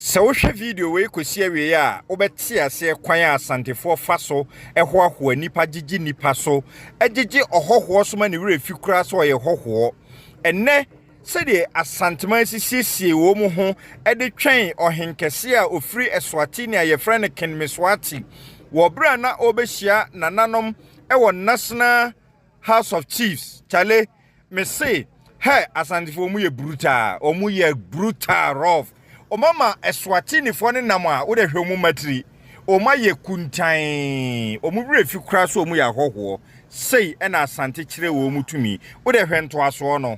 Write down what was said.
So wohwe video we kosi awie a wobɛte ase kwan asantefo fa so ɛhoahoa nipa gigi nipa so agigi ɔhohoɔ so ma ne wura fi kura so ɔyɛ hohoɔ ɛnɛ sɛde asantema sisiesie wo mu ho ɛde twɛn ɔhenkɛse a ofiri Eswatini a yɛfrɛ no Kenmeswati wɔ bra na obɛhyia nananom ɛwɔ National House of Chiefs chale me say hey asantefo mu yɛ brutal rough Omama Eswatini for ne nam a wo de hwɛ mu matiri oma ye kuntan omu wura fi kura so omu ya hoho sei na asante kire wo mu tumi wo de hwɛ nto aso no